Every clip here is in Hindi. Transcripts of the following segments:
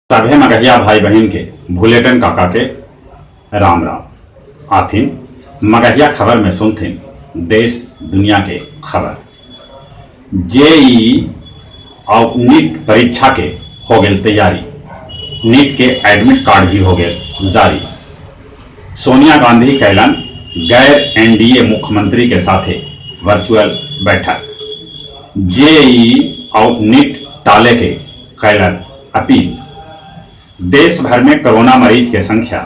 सभे मगहिया भाई बहन के भूलेटन काका के राम राम आथिन मगहिया खबर में सुनथिन देश दुनिया के खबर। जेई और नीट परीक्षा के हो गई तैयारी, नीट के एडमिट कार्ड भी हो गए जारी। सोनिया गांधी कैलन गैर एनडीए मुख्यमंत्री के साथे वर्चुअल बैठक। जेई और नीट टाले के कैलन अपील। देश भर में कोरोना मरीज के संख्या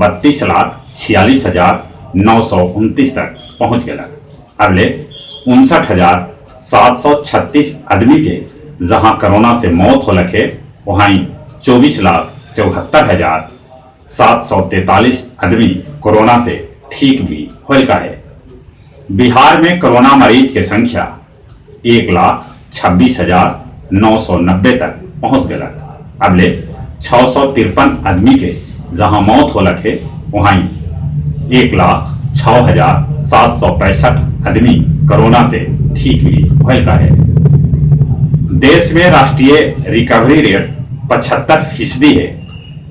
32,46,929 तक पहुंच गया। अगले 59,736 आदमी के जहां कोरोना से मौत हो लगे, वहीं 24,74,743 आदमी कोरोना से ठीक भी हो गया है। बिहार में कोरोना मरीज की संख्या 1,26,990 तक पहुंच गया। अगले 653 आदमी के जहां मौत हो लगे, वहीं 1,06,765 आदमी कोरोना से ठीक भी हो गया है। देश में राष्ट्रीय रिकवरी रेट 75% है।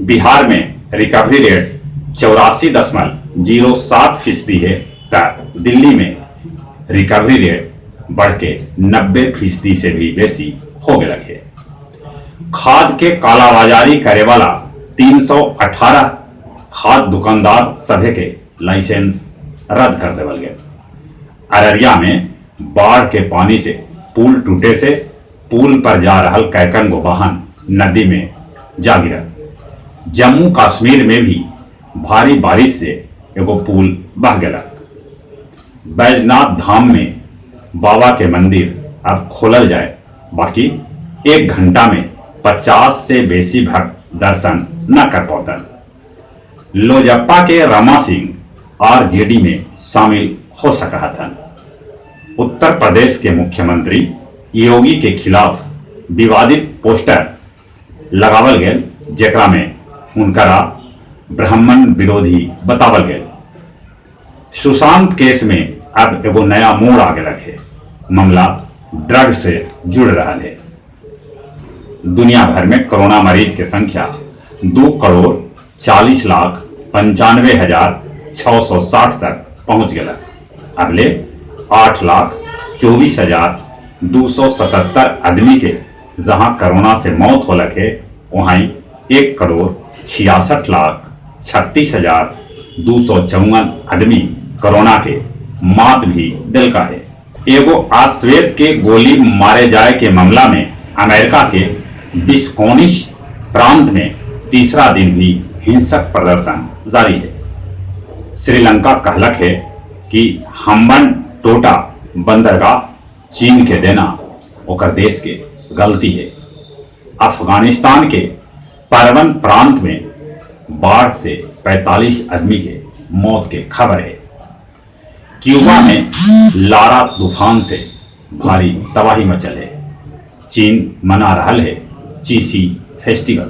बिहार में रिकवरी रेट 84.07% है, तो दिल्ली में रिकवरी रेट बढ़ के 90% से भी बेसी हो गया है। खाद के कालाबाजारी करे वाला 318 खाद दुकानदार सभे के लाइसेंस रद्द कर देवल गए। अररिया में बाढ़ के पानी से पुल टूटे से पुल पर जा रहल कैकन गो वाहन नदी में जा गिरल। जम्मू कश्मीर में भी भारी बारिश से एगो पुल बह गया। बैजनाथ धाम में बाबा के मंदिर अब खोलल जाए, बाकी 1 घंटा में 50 से बेसी भक्त दर्शन न कर पाते। लोजप्पा के रमा सिंह आरजेडी में शामिल हो सका था। उत्तर प्रदेश के मुख्यमंत्री योगी के खिलाफ विवादित पोस्टर लगावल गए, जेकरा में उनकरा ब्राह्मण विरोधी बतावल गए। सुशांत केस में अब एगो नया मोड़ आ गया है। मामला ड्रग से जुड़ रहा है। दुनिया भर में कोरोना मरीज की संख्या 2,40,95,660 तक पहुंच गया। अगले 8,24,277 आदमी के जहां कोरोना से मौत हो लगे, वहीं 1,66,36,254 आदमी कोरोना के मात भी दिल का है। एगो आश्वेत के गोली मारे जाए के मामला में अमेरिका के विस्कॉन्सिन प्रांत में तीसरा दिन भी हिंसक प्रदर्शन जारी है। श्रीलंका कहलक है कि हम्बन टोटा बंदरगाह चीन के देना ओकर देश के गलती है। अफगानिस्तान के परवन प्रांत में बाढ़ से 45 आदमी के मौत के खबर है। क्यूबा में लारा तूफान से भारी तबाही मचल है। चीन मना रहा है चीसी फेस्टिवल।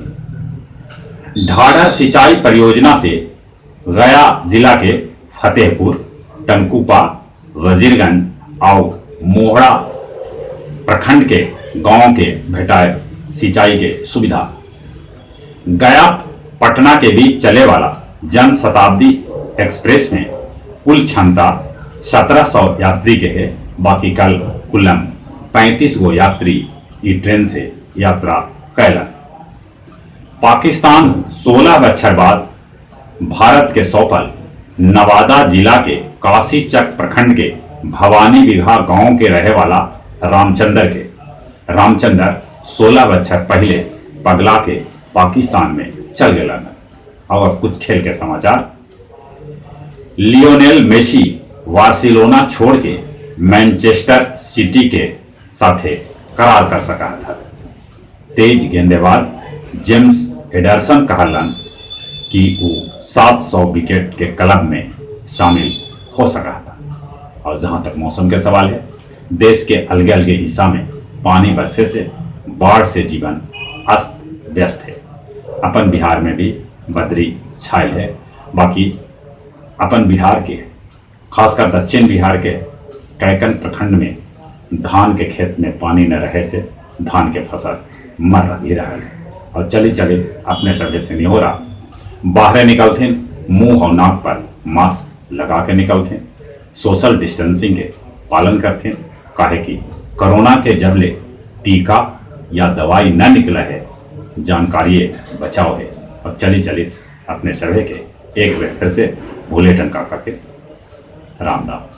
ढाढ़ा सिंचाई परियोजना से गया जिला के फतेहपुर, टंकुपा, वजीरगंज और मोहड़ा प्रखंड के गांव के भेटाए सिंचाई के सुविधा। गया पटना के बीच चले वाला जन शताब्दी एक्सप्रेस में कुल क्षमता 1700 यात्री के है, बाकी कल कुल्लम 35 गो यात्री ई ट्रेन से यात्रा कैलन। पाकिस्तान 16 बछर बाद भारत के सौंपल नवादा जिला के काशीचक प्रखंड के भवानी बिघा गांव के रहे वाला रामचंद्र 16 बछर पहले पगला के पाकिस्तान में चल गया। और कुछ खेल के समाचार। लियोनेल मेसी बार्सिलोना छोड़ के मैनचेस्टर सिटी के साथे करार कर सका था। तेज गेंदबाज जेम्स एडरसन कहलन कि वो 700 विकेट के क्लब में शामिल हो सका था। और जहां तक मौसम के सवाल है, देश के अलगे अलगे हिस्सा में पानी बरसे से बाढ़ से जीवन अस्त व्यस्त है। अपन बिहार में भी बदरी छायल है। बाकी अपन बिहार के खासकर दक्षिण बिहार के कैकन प्रखंड में धान के खेत में पानी न रहे से धान के फसल मर भी रहा है। और चली चले अपने सगे से निहोरा बाहर निकलते मुंह और नाक पर मास्क लगा के निकलते सोशल डिस्टेंसिंग के पालन करते काहे कि कोरोना के जबले टीका या दवाई न निकला है जानकारी बचाव है। और चली चली अपने सगे के एक बार फिर से भूले टंका करके राम राम।